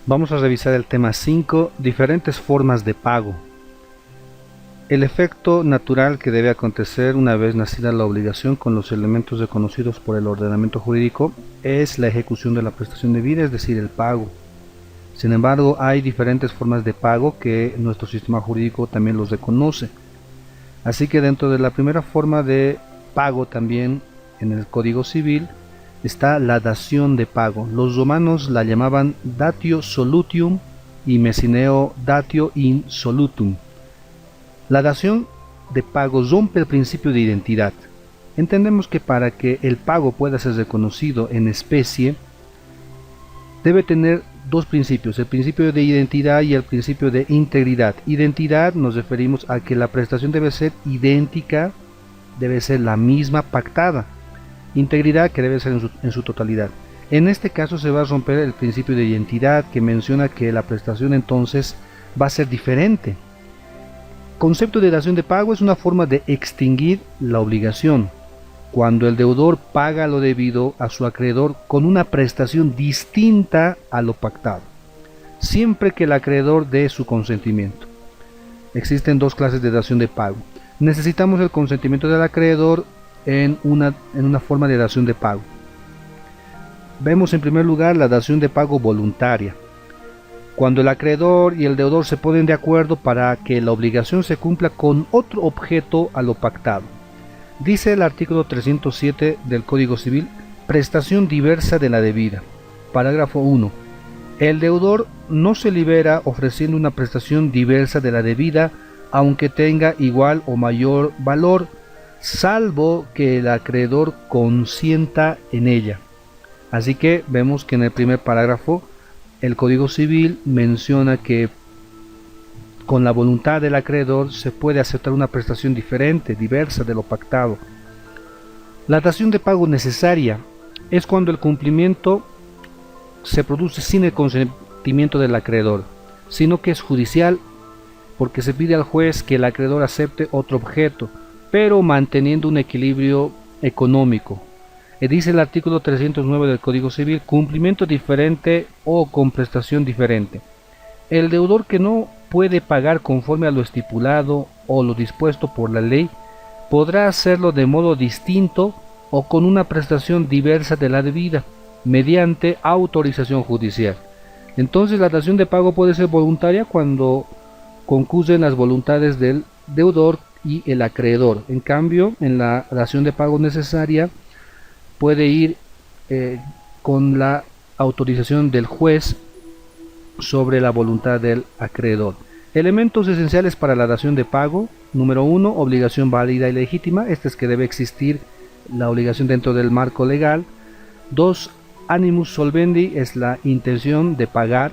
Vamos a revisar el tema 5, diferentes formas de pago. El efecto natural que debe acontecer una vez nacida la obligación con los elementos reconocidos por el ordenamiento jurídico es la ejecución de la prestación debida, es decir, el pago. Sin embargo, hay diferentes formas de pago que nuestro sistema jurídico también los reconoce. Así que dentro de la primera forma de pago también en el Código Civil está la dación de pago. Los romanos la llamaban datio solutium y Messineo datio in solutum. La dación de pago rompe el principio de identidad. Entendemos que para que el pago pueda ser reconocido en especie, debe tener dos principios, el principio de identidad y el principio de integridad. Identidad nos referimos a que la prestación debe ser idéntica, debe ser la misma pactada. Integridad que debe ser en su totalidad. En este caso se va a romper el principio de identidad que menciona que la prestación entonces va a ser diferente. Concepto de dación de pago es una forma de extinguir la obligación, cuando el deudor paga lo debido a su acreedor con una prestación distinta a lo pactado, siempre que el acreedor dé su consentimiento. Existen dos clases de dación de pago. Necesitamos el consentimiento del acreedor en una forma de dación de pago. Vemos en primer lugar la dación de pago voluntaria, cuando el acreedor y el deudor se ponen de acuerdo para que la obligación se cumpla con otro objeto a lo pactado. Dice el artículo 307 del Código Civil, prestación diversa de la debida. Parágrafo 1. El deudor no se libera ofreciendo una prestación diversa de la debida, aunque tenga igual o mayor valor, salvo que el acreedor consienta en ella. Así que vemos que en el primer parágrafo el Código Civil menciona que con la voluntad del acreedor se puede aceptar una prestación diferente, diversa de lo pactado. La dación de pago necesaria es cuando el cumplimiento se produce sin el consentimiento del acreedor, sino que es judicial, porque se pide al juez que el acreedor acepte otro objeto, pero manteniendo un equilibrio económico. Dice el artículo 309 del Código Civil, cumplimiento diferente o con prestación diferente. El deudor que no puede pagar conforme a lo estipulado o lo dispuesto por la ley, podrá hacerlo de modo distinto o con una prestación diversa de la debida, mediante autorización judicial. Entonces la dación de pago puede ser voluntaria cuando concurren las voluntades del deudor y el acreedor. En cambio, en la dación de pago necesaria puede ir con la autorización del juez sobre la voluntad del acreedor. Elementos esenciales para la dación de pago. Número 1, obligación válida y legítima. Esta es que debe existir la obligación dentro del marco legal. 2, animus solvendi, es la intención de pagar,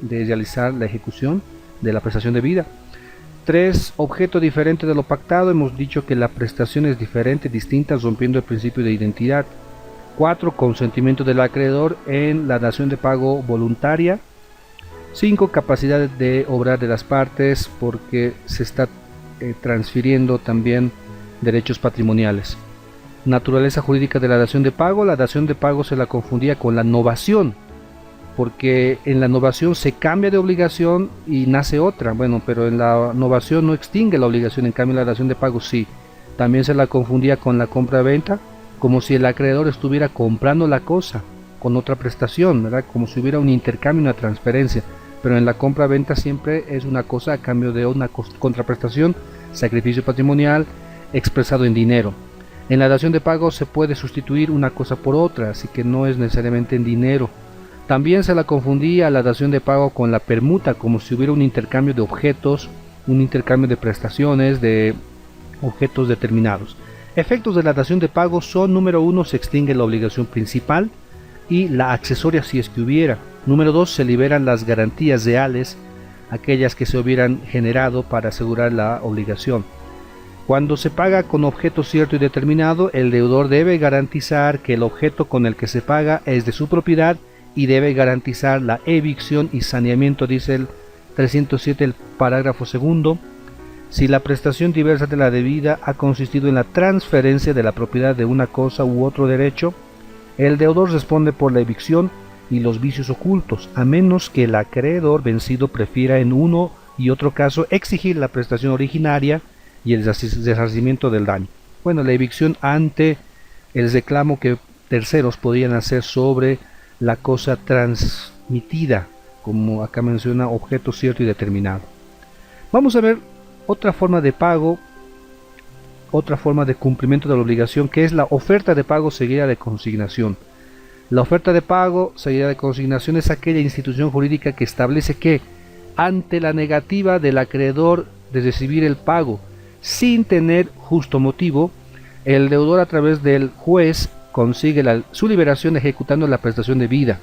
de realizar la ejecución de la prestación debida. 3, objeto diferente de lo pactado. Hemos dicho que la prestación es diferente, distinta, rompiendo el principio de identidad. 4, consentimiento del acreedor en la dación de pago voluntaria. 5, capacidad de obrar de las partes, porque se está transfiriendo también derechos patrimoniales. Naturaleza jurídica de la dación de pago. La dación de pago se la confundía con la novación, porque en la novación se cambia de obligación y nace otra. Bueno, pero en la novación no extingue la obligación, en cambio la dación de pago sí. También se la confundía con la compra-venta, como si el acreedor estuviera comprando la cosa con otra prestación, ¿verdad? Como si hubiera un intercambio, una transferencia. Pero en la compra-venta siempre es una cosa a cambio de una contraprestación, sacrificio patrimonial expresado en dinero. En la dación de pago se puede sustituir una cosa por otra, así que no es necesariamente en dinero. También se la confundía la dación de pago con la permuta, como si hubiera un intercambio de objetos, un intercambio de prestaciones, de objetos determinados. Efectos de la dación de pago son: número 1, se extingue la obligación principal y la accesoria si es que hubiera. Número 2, se liberan las garantías reales, aquellas que se hubieran generado para asegurar la obligación. Cuando se paga con objeto cierto y determinado, el deudor debe garantizar que el objeto con el que se paga es de su propiedad y debe garantizar la evicción y saneamiento, dice el 307, el parágrafo segundo. Si la prestación diversa de la debida ha consistido en la transferencia de la propiedad de una cosa u otro derecho, el deudor responde por la evicción y los vicios ocultos, a menos que el acreedor vencido prefiera en uno y otro caso exigir la prestación originaria y el resarcimiento del daño. Bueno, la evicción ante el reclamo que terceros podrían hacer sobre la cosa transmitida, como acá menciona, objeto cierto y determinado. Vamos a ver otra forma de pago, otra forma de cumplimiento de la obligación, que es la oferta de pago seguida de consignación. La oferta de pago seguida de consignación es aquella institución jurídica que establece que, ante la negativa del acreedor de recibir el pago sin tener justo motivo, el deudor a través del juez consigue su liberación ejecutando la prestación debida.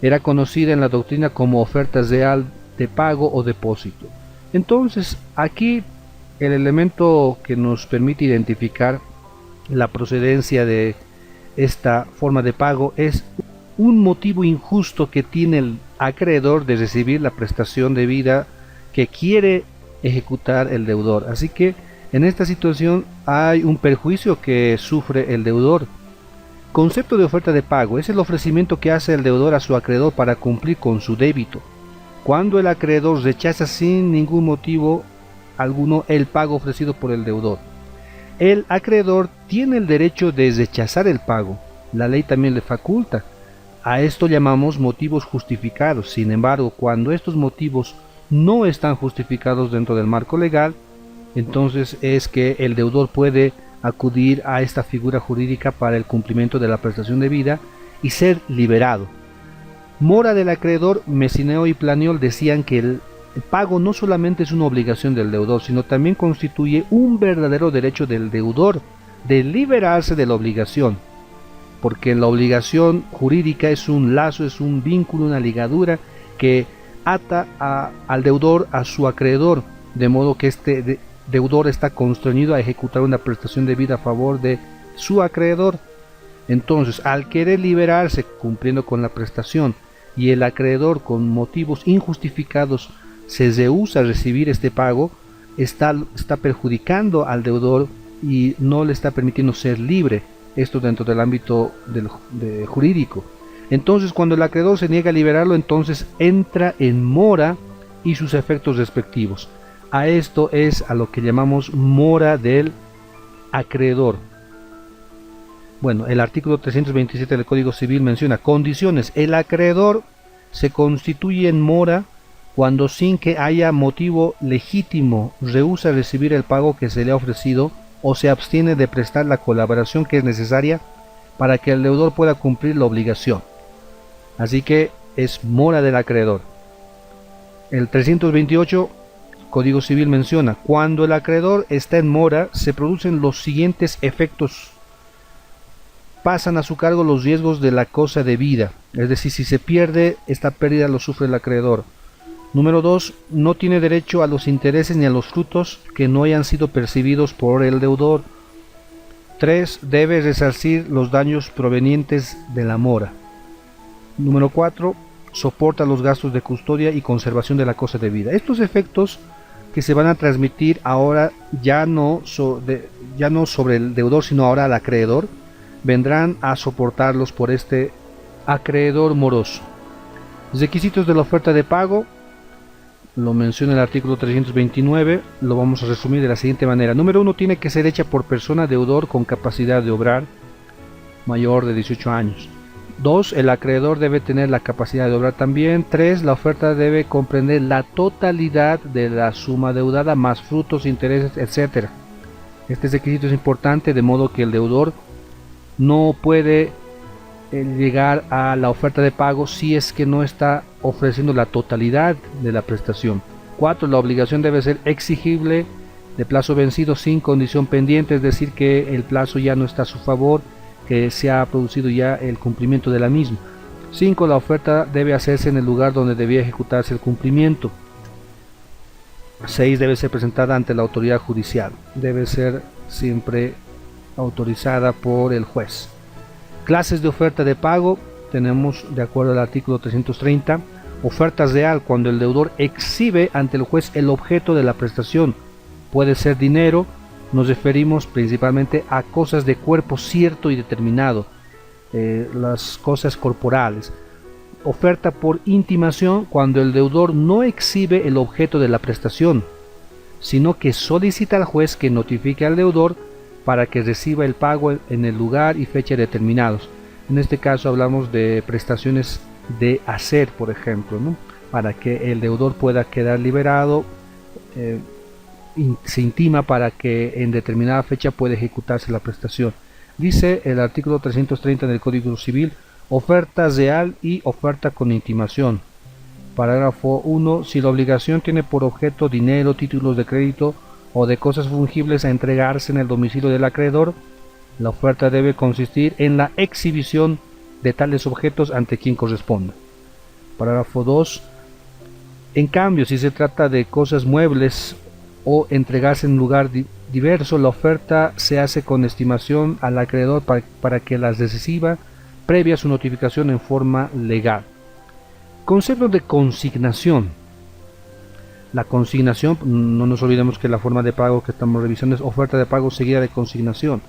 Era conocida en la doctrina como oferta real de pago o depósito. Entonces, aquí el elemento que nos permite identificar la procedencia de esta forma de pago es un motivo injusto que tiene el acreedor de recibir la prestación debida que quiere ejecutar el deudor. Así que en esta situación hay un perjuicio que sufre el deudor. Concepto de oferta de pago es el ofrecimiento que hace el deudor a su acreedor para cumplir con su débito. Cuando el acreedor rechaza sin ningún motivo alguno el pago ofrecido por el deudor, el acreedor tiene el derecho de rechazar el pago. La ley también le faculta. A esto llamamos motivos justificados. Sin embargo, cuando estos motivos no están justificados dentro del marco legal, entonces es que el deudor puede acudir a esta figura jurídica para el cumplimiento de la prestación debida y ser liberado. Mora del acreedor, Messineo y Planiol decían que el pago no solamente es una obligación del deudor, sino también constituye un verdadero derecho del deudor de liberarse de la obligación, porque la obligación jurídica es un lazo, es un vínculo, una ligadura que ata al deudor a su acreedor, de modo que este deudor está constreñido a ejecutar una prestación debida a favor de su acreedor. Entonces, al querer liberarse cumpliendo con la prestación y el acreedor con motivos injustificados se rehúsa a recibir este pago, está perjudicando al deudor y no le está permitiendo ser libre, esto dentro del ámbito jurídico. Entonces, cuando el acreedor se niega a liberarlo, entonces entra en mora y sus efectos respectivos. A esto es a lo que llamamos mora del acreedor. Bueno, el artículo 327 del Código Civil menciona condiciones. El acreedor se constituye en mora cuando, sin que haya motivo legítimo, rehúsa recibir el pago que se le ha ofrecido o se abstiene de prestar la colaboración que es necesaria para que el deudor pueda cumplir la obligación. Así que es mora del acreedor. El 328 Código Civil menciona, cuando el acreedor está en mora, se producen los siguientes efectos. Pasan a su cargo los riesgos de la cosa debida, es decir, si se pierde, esta pérdida lo sufre el acreedor. Número 2, no tiene derecho a los intereses ni a los frutos que no hayan sido percibidos por el deudor. 3, debe resarcir los daños provenientes de la mora. Número 4, soporta los gastos de custodia y conservación de la cosa debida. Estos efectos que se van a transmitir ahora ya no sobre el deudor, sino ahora al acreedor, vendrán a soportarlos por este acreedor moroso. Requisitos de la oferta de pago, lo menciona el artículo 329, lo vamos a resumir de la siguiente manera. Número 1, tiene que ser hecha por persona deudor con capacidad de obrar mayor de 18 años. 2, el acreedor debe tener la capacidad de obrar también. 3, la oferta debe comprender la totalidad de la suma deudada más frutos, intereses, etc. Este requisito es importante, de modo que el deudor no puede llegar a la oferta de pago si es que no está ofreciendo la totalidad de la prestación. 4, la obligación debe ser exigible de plazo vencido sin condición pendiente, es decir, que el plazo ya no está a su favor, que se ha producido ya el cumplimiento de la misma. 5, la oferta debe hacerse en el lugar donde debía ejecutarse el cumplimiento. 6, debe ser presentada ante la autoridad judicial, debe ser siempre autorizada por el juez. Clases de oferta de pago, tenemos de acuerdo al artículo 330, oferta real, cuando el deudor exhibe ante el juez el objeto de la prestación, puede ser dinero. Nos referimos principalmente a cosas de cuerpo cierto y determinado, las cosas corporales. oferta por intimación cuando el deudor no exhibe el objeto de la prestación, sino que solicita al juez que notifique al deudor para que reciba el pago en el lugar y fecha determinados. En este caso hablamos de prestaciones de hacer, por ejemplo, ¿no? Para que el deudor pueda quedar liberado, se intima para que en determinada fecha pueda ejecutarse la prestación. Dice el artículo 330 del Código Civil: oferta real y oferta con intimación. Parágrafo 1. Si la obligación tiene por objeto dinero, títulos de crédito o de cosas fungibles a entregarse en el domicilio del acreedor, la oferta debe consistir en la exhibición de tales objetos ante quien corresponda. Parágrafo 2. En cambio, si se trata de cosas muebles o entregarse en un lugar diverso, la oferta se hace con estimación al acreedor para que las reciba previa su notificación en forma legal. Concepto de consignación. La consignación, no nos olvidemos que la forma de pago que estamos revisando es oferta de pago seguida de consignación.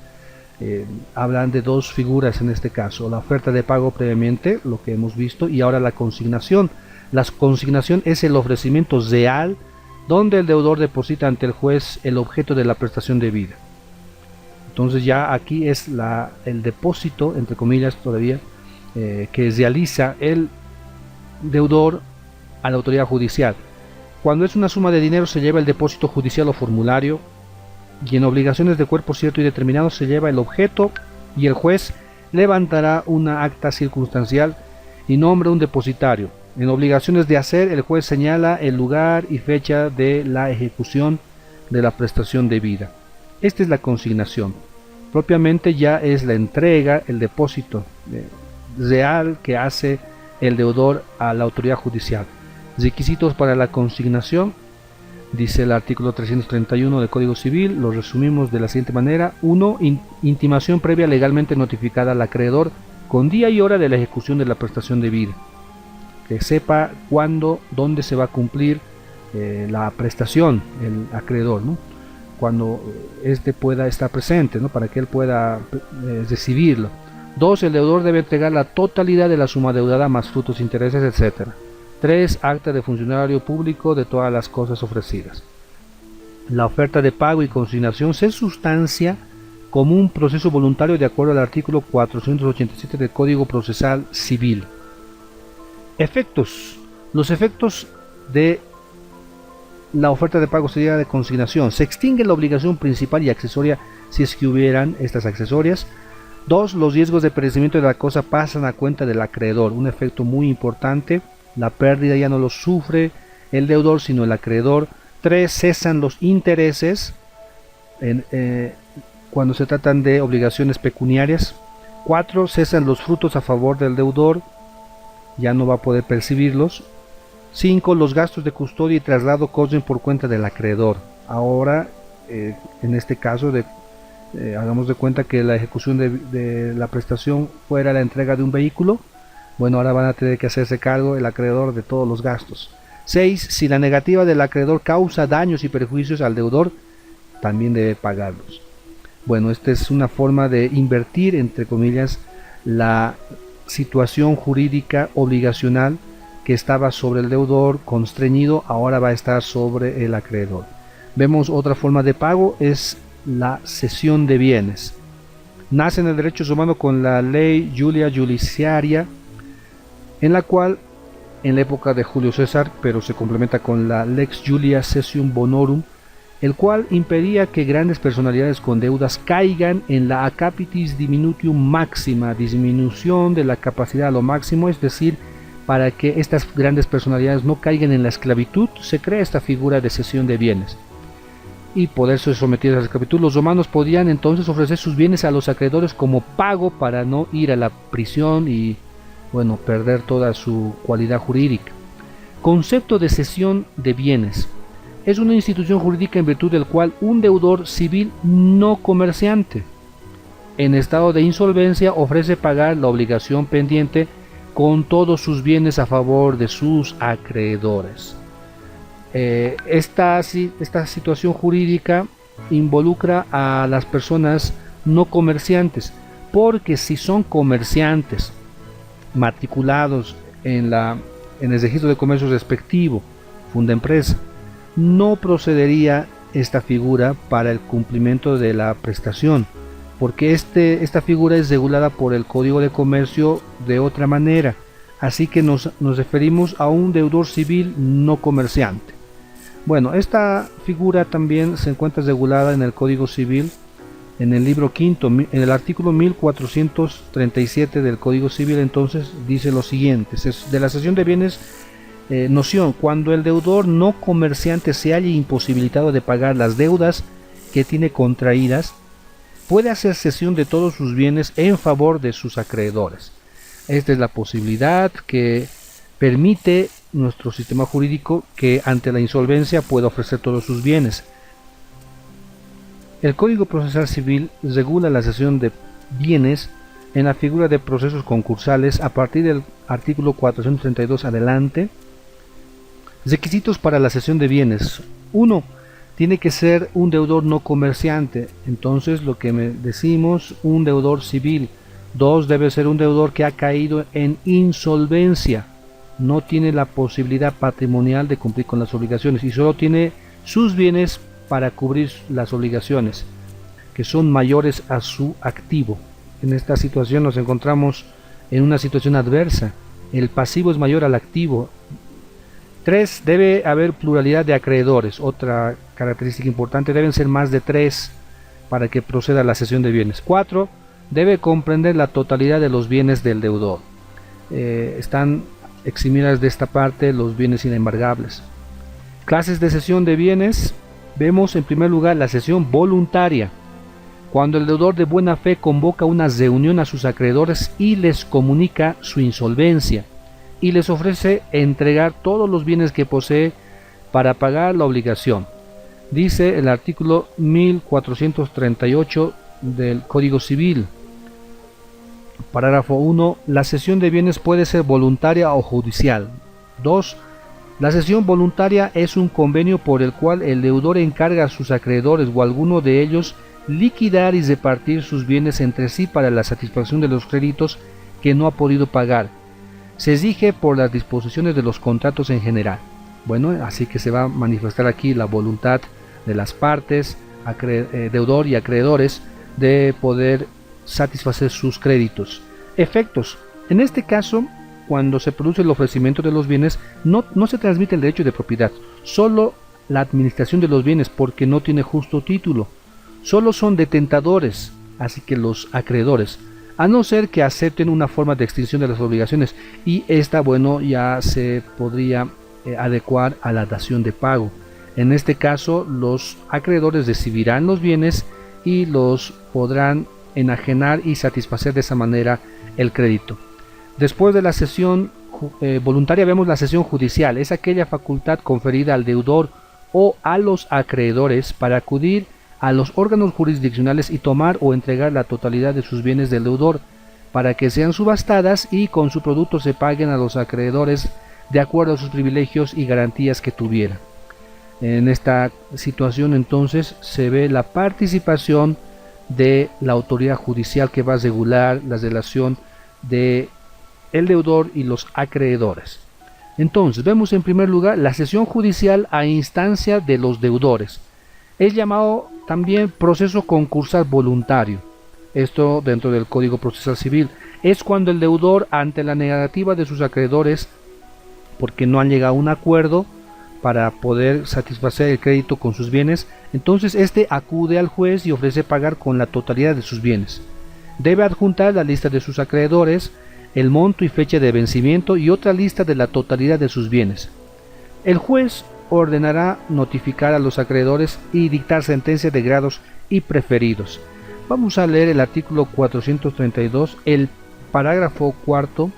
Hablan de dos figuras en este caso: la oferta de pago previamente, lo que hemos visto, y ahora la consignación. La consignación es el ofrecimiento real donde el deudor deposita ante el juez el objeto de la prestación debida. Entonces ya aquí es el depósito, entre comillas todavía, que realiza el deudor a la autoridad judicial. Cuando es una suma de dinero se lleva el depósito judicial o formulario, y en obligaciones de cuerpo cierto y determinado se lleva el objeto, y el juez levantará una acta circunstancial y nombra un depositario. En obligaciones de hacer, el juez señala el lugar y fecha de la ejecución de la prestación debida. Esta es la consignación. Propiamente ya es la entrega, el depósito real que hace el deudor a la autoridad judicial. Requisitos para la consignación, dice el artículo 331 del Código Civil, lo resumimos de la siguiente manera. 1. Intimación previa legalmente notificada al acreedor con día y hora de la ejecución de la prestación debida. Que sepa cuándo, dónde se va a cumplir la prestación, el acreedor, ¿no? Cuando éste pueda estar presente, ¿no? Para que él pueda recibirlo. 2. El deudor debe entregar la totalidad de la suma deudada más frutos, intereses, etc. 3. Acta de funcionario público de todas las cosas ofrecidas. La oferta de pago y consignación se sustancia como un proceso voluntario de acuerdo al artículo 487 del Código Procesal Civil. Efectos. Los efectos de la oferta de pago seguida de consignación: se extingue la obligación principal y accesoria si es que hubieran estas accesorias. 2. Los riesgos de perecimiento de la cosa pasan a cuenta del acreedor, un efecto muy importante. La pérdida ya no lo sufre el deudor sino el acreedor. 3. Cesan los intereses cuando se tratan de obligaciones pecuniarias. 4. Cesan los frutos a favor del deudor, ya no va a poder percibirlos. 5. Los gastos de custodia y traslado corren por cuenta del acreedor. Ahora, en este caso, hagamos de cuenta que la ejecución de la prestación fuera la entrega de un vehículo. Bueno, ahora van a tener que hacerse cargo el acreedor de todos los gastos. 6. Si la negativa del acreedor causa daños y perjuicios al deudor, también debe pagarlos. Bueno, esta es una forma de invertir, entre comillas, la situación jurídica obligacional que estaba sobre el deudor constreñido, ahora va a estar sobre el acreedor. Vemos otra forma de pago, es la cesión de bienes. Nace en el derecho romano con la ley Julia Judiciaria, en la cual, en la época de Julio César, pero se complementa con la Lex Julia Cessium Bonorum, el cual impedía que grandes personalidades con deudas caigan en la a capitis diminutium máxima, disminución de la capacidad a lo máximo, es decir, para que estas grandes personalidades no caigan en la esclavitud, se crea esta figura de cesión de bienes. Y poderse someter a la esclavitud, los romanos podían entonces ofrecer sus bienes a los acreedores como pago para no ir a la prisión y, bueno, perder toda su cualidad jurídica. Concepto de cesión de bienes. Es una institución jurídica en virtud del cual un deudor civil no comerciante, en estado de insolvencia, ofrece pagar la obligación pendiente con todos sus bienes a favor de sus acreedores. Esta situación jurídica involucra a las personas no comerciantes, porque si son comerciantes matriculados en el registro de comercio respectivo, funda empresa. No procedería esta figura para el cumplimiento de la prestación, porque esta figura es regulada por el Código de Comercio de otra manera, así que nos referimos a un deudor civil no comerciante. Bueno, esta figura también se encuentra regulada en el Código Civil, en el libro quinto, en el artículo 1437 del Código Civil. Entonces dice lo siguiente: de la cesión de bienes, noción: cuando el deudor no comerciante se halle imposibilitado de pagar las deudas que tiene contraídas, puede hacer cesión de todos sus bienes en favor de sus acreedores. Esta es la posibilidad que permite nuestro sistema jurídico, que ante la insolvencia pueda ofrecer todos sus bienes. El Código Procesal Civil regula la cesión de bienes en la figura de procesos concursales a partir del artículo 432 adelante. Requisitos para la cesión de bienes: 1. Tiene que ser un deudor no comerciante, entonces lo que decimos, un deudor civil. 2. Debe ser un deudor que ha caído en insolvencia, no tiene la posibilidad patrimonial de cumplir con las obligaciones y solo tiene sus bienes para cubrir las obligaciones, que son mayores a su activo. En esta situación nos encontramos en una situación adversa, el pasivo es mayor al activo. 3. Debe haber pluralidad de acreedores, otra característica importante: deben ser más de 3 para que proceda la cesión de bienes. 4. Debe comprender la totalidad de los bienes del deudor. Están eximidas de esta parte los bienes inembargables. Clases de cesión de bienes: vemos en primer lugar la cesión voluntaria, cuando el deudor de buena fe convoca una reunión a sus acreedores y les comunica su insolvencia y les ofrece entregar todos los bienes que posee para pagar la obligación. Dice el artículo 1438 del Código Civil, parágrafo 1, la cesión de bienes puede ser voluntaria o judicial. 2. La cesión voluntaria es un convenio por el cual el deudor encarga a sus acreedores o alguno de ellos liquidar y repartir sus bienes entre sí para la satisfacción de los créditos que no ha podido pagar. Se rige por las disposiciones de los contratos en general. Bueno, así que se va a manifestar aquí la voluntad de las partes, deudor y acreedores, de poder satisfacer sus créditos. Efectos: en este caso, cuando se produce el ofrecimiento de los bienes, no se transmite el derecho de propiedad, solo la administración de los bienes, porque no tiene justo título. Solo son detentadores, así que los acreedores, a no ser que acepten una forma de extinción de las obligaciones, y esta, bueno, ya se podría adecuar a la dación de pago. En este caso, los acreedores recibirán los bienes y los podrán enajenar y satisfacer de esa manera el crédito. Después de la cesión voluntaria vemos la cesión judicial. Es aquella facultad conferida al deudor o a los acreedores para acudir a los órganos jurisdiccionales y tomar o entregar la totalidad de sus bienes del deudor para que sean subastadas y con su producto se paguen a los acreedores de acuerdo a sus privilegios y garantías que tuviera. En esta situación entonces se ve la participación de la autoridad judicial, que va a regular la relación de el deudor y los acreedores. Entonces vemos en primer lugar la cesión judicial a instancia de los deudores. Es llamado también proceso concursal voluntario. Esto dentro del Código Procesal Civil. Es cuando el deudor, ante la negativa de sus acreedores, porque no han llegado a un acuerdo para poder satisfacer el crédito con sus bienes, entonces este acude al juez y ofrece pagar con la totalidad de sus bienes. Debe adjuntar la lista de sus acreedores, el monto y fecha de vencimiento y otra lista de la totalidad de sus bienes. El juez ordenará notificar a los acreedores y dictar sentencia de grados y preferidos. Vamos a leer el artículo 432, el parágrafo cuarto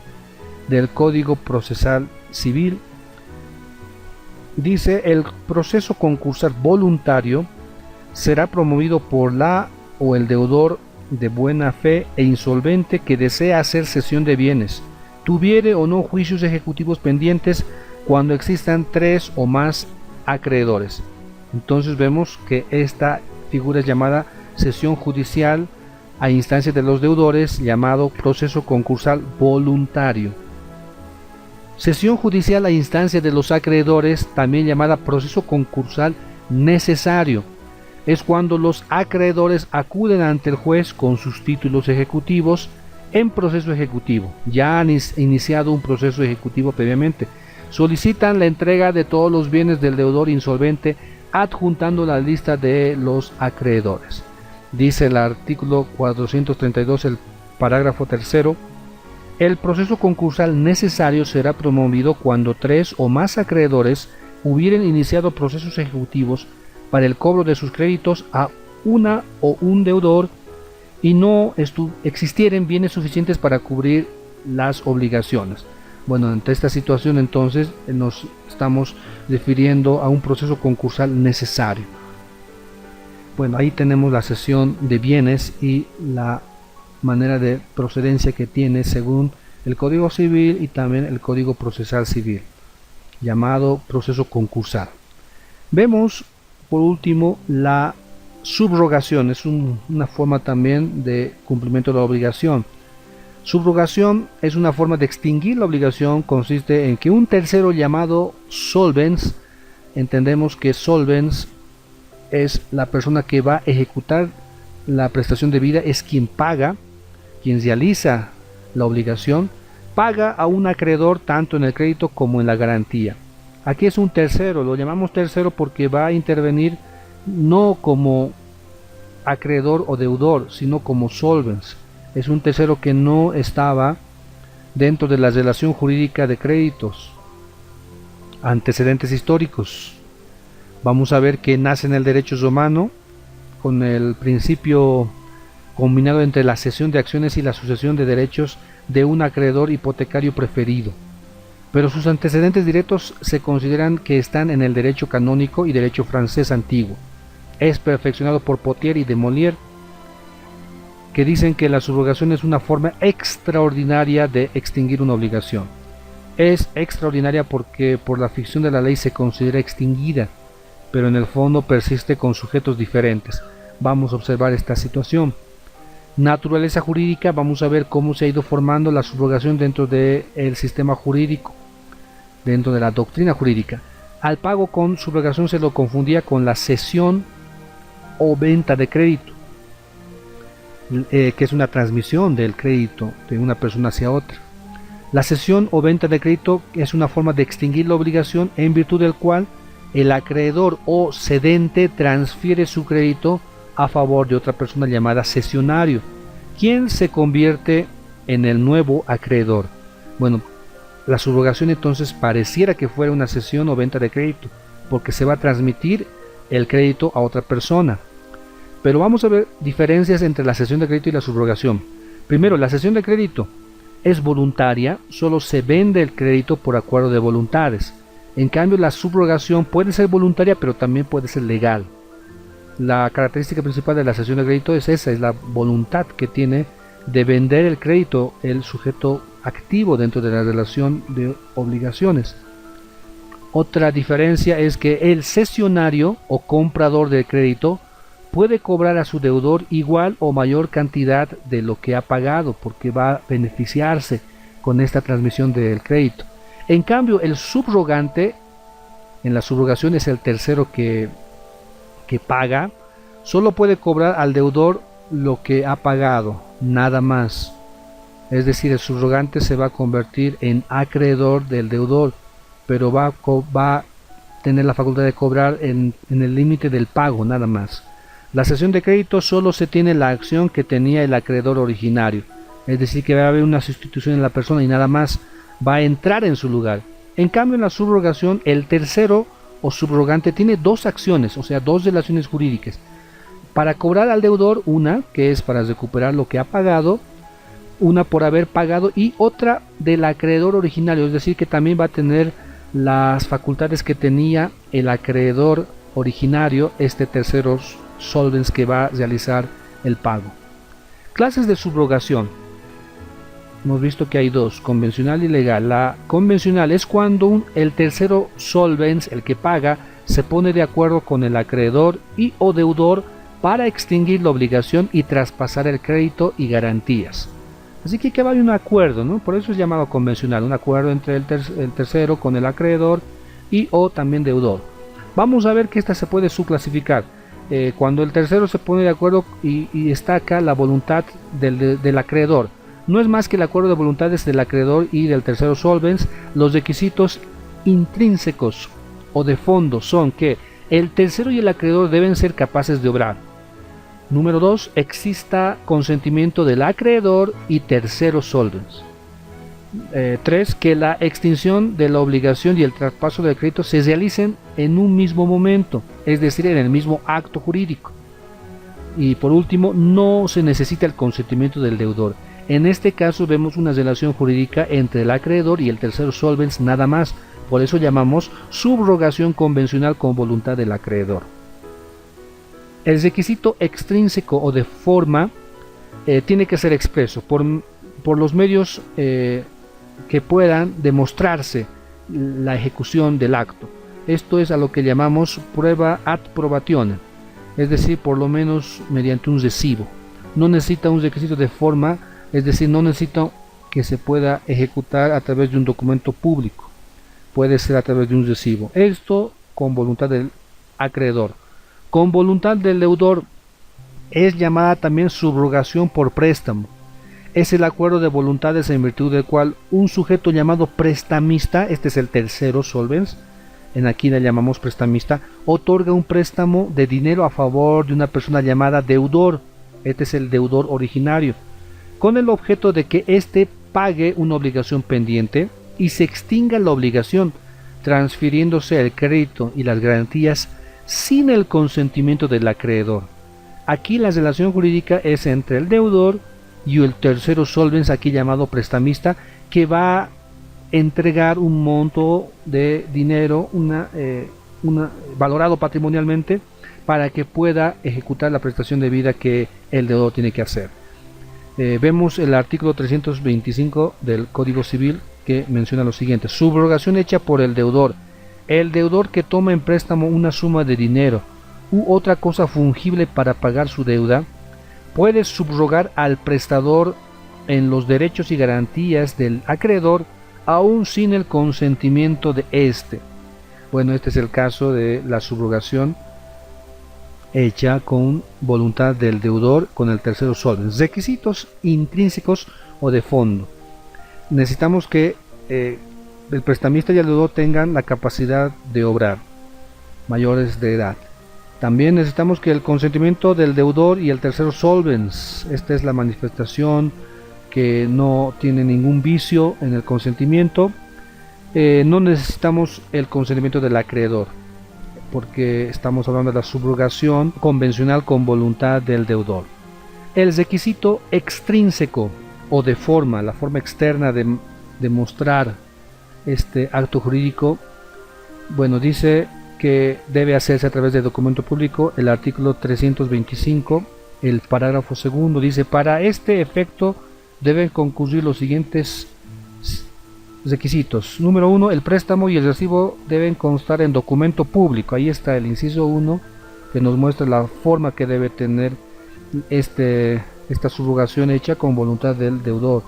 del Código Procesal Civil. Dice: el proceso concursal voluntario será promovido por la o el deudor de buena fe e insolvente que desea hacer cesión de bienes, tuviere o no juicios ejecutivos pendientes, cuando existan 3 o más acreedores. Entonces vemos que esta figura es llamada cesión judicial a instancia de los deudores, llamado proceso concursal voluntario. Sesión judicial a instancia de los acreedores, también llamada proceso concursal necesario, es cuando los acreedores acuden ante el juez con sus títulos ejecutivos en proceso ejecutivo. Ya han iniciado un proceso ejecutivo previamente. Solicitan la entrega de todos los bienes del deudor insolvente adjuntando la lista de los acreedores. Dice el artículo 432, el parágrafo tercero: el proceso concursal necesario será promovido cuando 3 o más acreedores hubieran iniciado procesos ejecutivos para el cobro de sus créditos a una o un deudor y no existieran bienes suficientes para cubrir las obligaciones. Bueno, ante esta situación entonces nos estamos refiriendo a un proceso concursal necesario. Bueno, ahí tenemos la cesión de bienes y la manera de procedencia que tiene según el Código Civil y también el Código Procesal Civil, llamado proceso concursal. Vemos por último la subrogación, es una forma también de cumplimiento de la obligación. Subrogación es una forma de extinguir la obligación, consiste en que un tercero llamado solvens, entendemos que solvens es la persona que va a ejecutar la prestación debida, es quien paga, quien realiza la obligación, paga a un acreedor tanto en el crédito como en la garantía. Aquí es un tercero, lo llamamos tercero porque va a intervenir no como acreedor o deudor, sino como solvens. Es un tercero que no estaba dentro de la relación jurídica de créditos. Antecedentes históricos. Vamos a ver que nace en el derecho romano con el principio combinado entre la cesión de acciones y la sucesión de derechos de un acreedor hipotecario preferido. Pero sus antecedentes directos se consideran que están en el derecho canónico y derecho francés antiguo. Es perfeccionado por Potier y de Molière, que dicen que la subrogación es una forma extraordinaria de extinguir una obligación. Es extraordinaria porque por la ficción de la ley se considera extinguida, pero en el fondo persiste con sujetos diferentes. Vamos a observar esta situación. Naturaleza jurídica, vamos a ver cómo se ha ido formando la subrogación dentro del sistema jurídico, dentro de la doctrina jurídica. Al pago con subrogación se lo confundía con la cesión o venta de crédito, que es una transmisión del crédito de una persona hacia otra. La cesión o venta de crédito es una forma de extinguir la obligación en virtud del cual el acreedor o cedente transfiere su crédito a favor de otra persona llamada cesionario, quien se convierte en el nuevo acreedor. Bueno, la subrogación entonces pareciera que fuera una cesión o venta de crédito, porque se va a transmitir el crédito a otra persona. Pero vamos a ver diferencias entre la cesión de crédito y la subrogación. Primero, la cesión de crédito es voluntaria, solo se vende el crédito por acuerdo de voluntades. En cambio, la subrogación puede ser voluntaria, pero también puede ser legal. La característica principal de la cesión de crédito es esa, es la voluntad que tiene de vender el crédito el sujeto activo dentro de la relación de obligaciones. Otra diferencia es que el cesionario o comprador del crédito puede cobrar a su deudor igual o mayor cantidad de lo que ha pagado, porque va a beneficiarse con esta transmisión del crédito. En cambio, el subrogante, en la subrogación es el tercero que paga, solo puede cobrar al deudor lo que ha pagado, nada más. Es decir, el subrogante se va a convertir en acreedor del deudor, pero va a tener la facultad de cobrar en el límite del pago, nada más. La cesión de crédito solo se tiene la acción que tenía el acreedor originario, es decir, que va a haber una sustitución en la persona y nada más va a entrar en su lugar. En cambio, en la subrogación, el tercero o subrogante tiene dos acciones, o sea, dos relaciones jurídicas. Para cobrar al deudor, una que es para recuperar lo que ha pagado, una por haber pagado y otra del acreedor originario, es decir, que también va a tener las facultades que tenía el acreedor originario, este tercero solvens que va a realizar el pago. Clases de subrogación. Hemos visto que hay dos, convencional y legal. La convencional es cuando el tercero solvens, el que paga, se pone de acuerdo con el acreedor y o deudor para extinguir la obligación y traspasar el crédito y garantías. Así que hay un acuerdo, ¿no? Por eso es llamado convencional, un acuerdo entre el tercero con el acreedor y o también deudor. Vamos a ver que esta se puede subclasificar. Cuando el tercero se pone de acuerdo y está acá la voluntad del acreedor. No es más que el acuerdo de voluntades del acreedor y del tercero solvens. Los requisitos intrínsecos o de fondo son que el tercero y el acreedor deben ser capaces de obrar. Número 2, exista consentimiento del acreedor y tercero solvens. 3, que la extinción de la obligación y el traspaso del crédito se realicen en un mismo momento, es decir, en el mismo acto jurídico. Y por último, no se necesita el consentimiento del deudor. En este caso vemos una relación jurídica entre el acreedor y el tercero solvens nada más. Por eso llamamos subrogación convencional con voluntad del acreedor. El requisito extrínseco o de forma tiene que ser expreso por los medios que puedan demostrarse la ejecución del acto. Esto es a lo que llamamos prueba ad probationem, es decir, por lo menos mediante un recibo. No necesita un requisito de forma, es decir, no necesita que se pueda ejecutar a través de un documento público, puede ser a través de un recibo. Esto con voluntad del acreedor. Con voluntad del deudor es llamada también subrogación por préstamo. Es el acuerdo de voluntades en virtud del cual un sujeto llamado prestamista, este es el tercero solvens, en aquí la llamamos prestamista, otorga un préstamo de dinero a favor de una persona llamada deudor, este es el deudor originario, con el objeto de que éste pague una obligación pendiente y se extinga la obligación, transfiriéndose el crédito y las garantías sin el consentimiento del acreedor. Aquí la relación jurídica es entre el deudor y el tercero solvens, aquí llamado prestamista, que va a entregar un monto de dinero valorado patrimonialmente para que pueda ejecutar la prestación debida que el deudor tiene que hacer. Vemos el artículo 325 del Código Civil que menciona lo siguiente: subrogación hecha por el deudor que toma en préstamo una suma de dinero u otra cosa fungible para pagar su deuda, puede subrogar al prestador en los derechos y garantías del acreedor aún sin el consentimiento de éste. Bueno, este es el caso de la subrogación hecha con voluntad del deudor con el tercero solvens. Requisitos intrínsecos o de fondo. Necesitamos que el prestamista y el deudor tengan la capacidad de obrar, mayores de edad. También necesitamos que el consentimiento del deudor y el tercero solvens, esta es la manifestación que no tiene ningún vicio en el consentimiento. No necesitamos el consentimiento del acreedor, porque estamos hablando de la subrogación convencional con voluntad del deudor. El requisito extrínseco o de forma, la forma externa de mostrar este acto jurídico, bueno, dice que debe hacerse a través de documento público. El artículo 325, el parágrafo segundo, dice: para este efecto deben concurrir los siguientes requisitos. Número 1, el préstamo y el recibo deben constar en documento público. Ahí está el inciso 1 que nos muestra la forma que debe tener esta subrogación hecha con voluntad del deudor.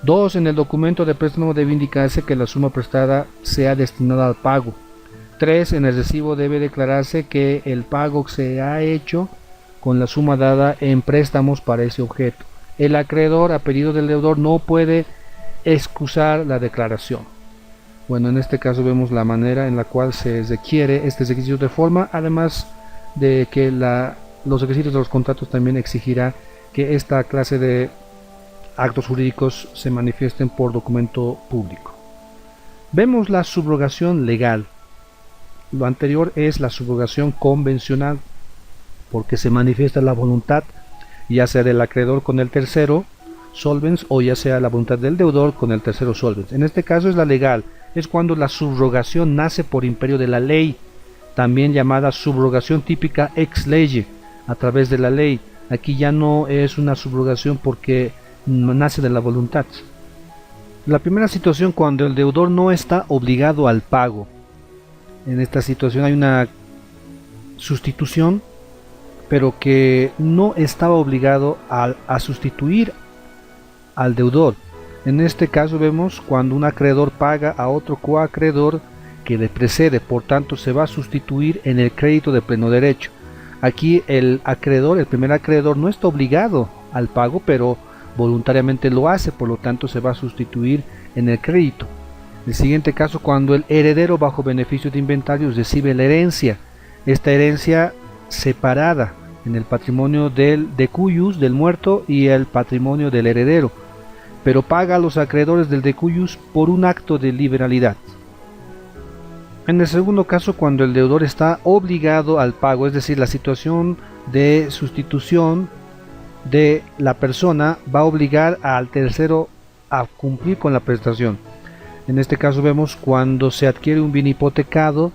2, en el documento de préstamo debe indicarse que la suma prestada sea destinada al pago. 3, en el recibo debe declararse que el pago se ha hecho con la suma dada en préstamos para ese objeto. El acreedor, a pedido del deudor, no puede excusar la declaración. Bueno, en este caso vemos la manera en la cual se requiere este requisito de forma, además de que los requisitos de los contratos también exigirá que esta clase de actos jurídicos se manifiesten por documento público. Vemos la subrogación legal. Lo anterior es la subrogación convencional, porque se manifiesta la voluntad ya sea del acreedor con el tercero solvens o ya sea la voluntad del deudor con el tercero solvens. En este caso es la legal, es cuando la subrogación nace por imperio de la ley, también llamada subrogación típica ex lege, a través de la ley. Aquí ya no es una subrogación porque nace de la voluntad. La primera situación, cuando el deudor no está obligado al pago. En esta situación hay una sustitución, pero que no estaba obligado a sustituir al deudor. En este caso vemos cuando un acreedor paga a otro coacreedor que le precede, por tanto se va a sustituir en el crédito de pleno derecho. Aquí el acreedor, el primer acreedor, no está obligado al pago, pero voluntariamente lo hace, por lo tanto se va a sustituir en el crédito. El siguiente caso, cuando el heredero bajo beneficio de inventarios recibe la herencia, esta herencia separada en el patrimonio del decuyus, del muerto, y el patrimonio del heredero, pero paga a los acreedores del decuyus por un acto de liberalidad. En el segundo caso, cuando el deudor está obligado al pago, es decir, la situación de sustitución de la persona va a obligar al tercero a cumplir con la prestación. En este caso vemos cuando se adquiere un bien hipotecado,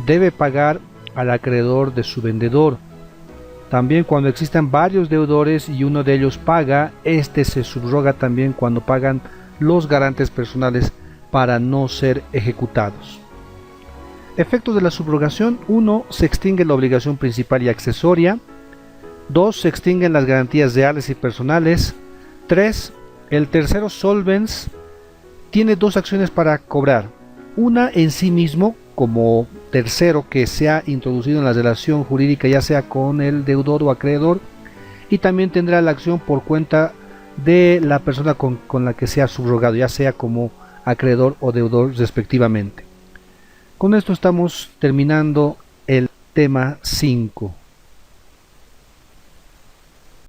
debe pagar al acreedor de su vendedor. También cuando existan varios deudores y uno de ellos paga, este se subroga también cuando pagan los garantes personales para no ser ejecutados. Efectos de la subrogación: 1. Se extingue la obligación principal y accesoria. 2. Se extinguen las garantías reales y personales. 3. El tercero solvens tiene dos acciones para cobrar. Una en sí mismo, como tercero que se ha introducido en la relación jurídica, ya sea con el deudor o acreedor, y también tendrá la acción por cuenta de la persona con la que se ha subrogado, ya sea como acreedor o deudor respectivamente. Con esto estamos terminando el tema 5.